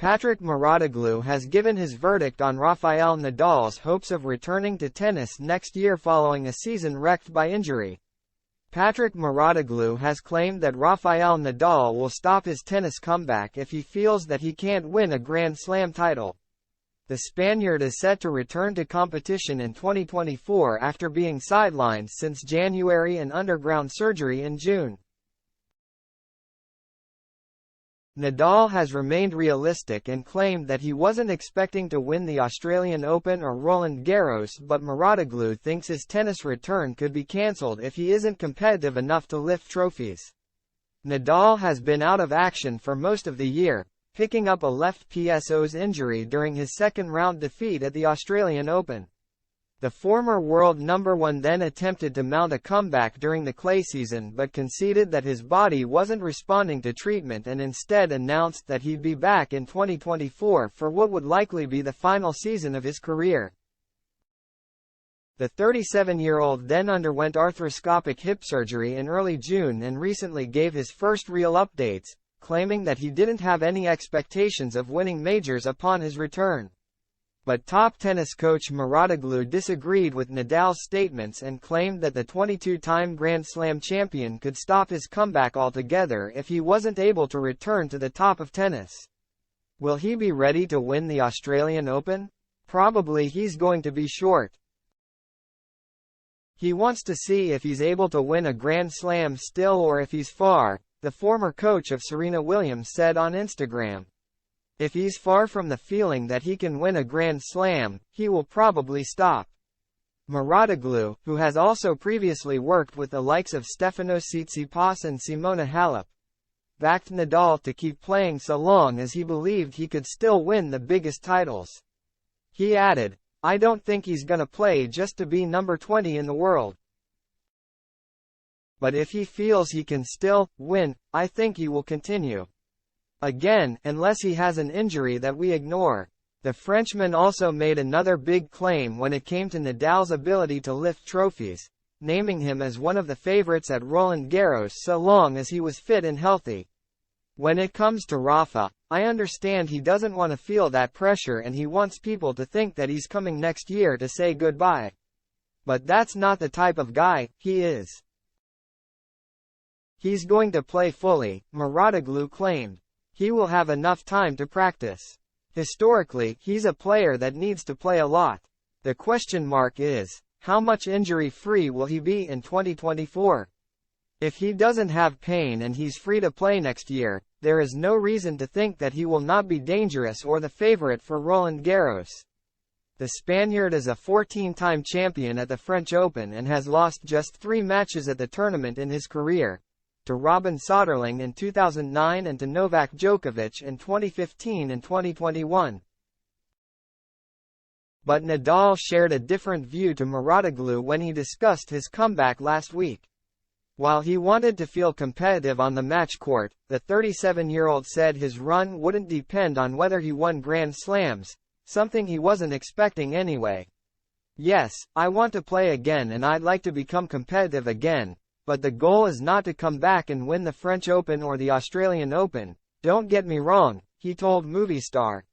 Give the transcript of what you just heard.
Patrick Mouratoglou has given his verdict on Rafael Nadal's hopes of returning to tennis next year following a season wrecked by injury. Patrick Mouratoglou has claimed that Rafael Nadal will stop his tennis comeback if he feels that he can't win a Grand Slam title. The Spaniard is set to return to competition in 2024 after being sidelined since January and undergone surgery in June. Nadal has remained realistic and claimed that he wasn't expecting to win the Australian Open or Roland Garros, but Mouratoglou thinks his tennis return could be cancelled if he isn't competitive enough to lift trophies. Nadal has been out of action for most of the year, picking up a left PSO's injury during his second-round defeat at the Australian Open. The former world number one then attempted to mount a comeback during the clay season but conceded that his body wasn't responding to treatment and instead announced that he'd be back in 2024 for what would likely be the final season of his career. The 37-year-old then underwent arthroscopic hip surgery in early June and recently gave his first real updates, claiming that he didn't have any expectations of winning majors upon his return. But top tennis coach Mouratoglou disagreed with Nadal's statements and claimed that the 22-time Grand Slam champion could stop his comeback altogether if he wasn't able to return to the top of tennis. Will he be ready to win the Australian Open? Probably he's going to be short. He wants to see if he's able to win a Grand Slam still or if he's far, the former coach of Serena Williams said on Instagram. If he's far from the feeling that he can win a Grand Slam, he will probably stop. Mouratoglou, who has also previously worked with the likes of Stefanos Tsitsipas and Simona Halep, backed Nadal to keep playing so long as he believed he could still win the biggest titles. He added, "I don't think he's gonna play just to be number 20 in the world. But if he feels he can still win, I think he will continue. Again, unless he has an injury that we ignore." The Frenchman also made another big claim when it came to Nadal's ability to lift trophies, naming him as one of the favorites at Roland Garros so long as he was fit and healthy. "When it comes to Rafa, I understand he doesn't want to feel that pressure and he wants people to think that he's coming next year to say goodbye. But that's not the type of guy he is. He's going to play fully," Mouratoglou claimed. "He will have enough time to practice. Historically, he's a player that needs to play a lot. The question mark is, how much injury-free will he be in 2024? If he doesn't have pain and he's free to play next year, there is no reason to think that he will not be dangerous or the favorite for Roland Garros." The Spaniard is a 14-time champion at the French Open and has lost just 3 matches at the tournament in his career, to Robin Soderling in 2009 and to Novak Djokovic in 2015 and 2021. But Nadal shared a different view to Mouratoglou when he discussed his comeback last week. While he wanted to feel competitive on the match court, the 37-year-old said his run wouldn't depend on whether he won Grand Slams, something he wasn't expecting anyway. "Yes, I want to play again and I'd like to become competitive again. But the goal is not to come back and win the French Open or the Australian Open, don't get me wrong," he told Movistar.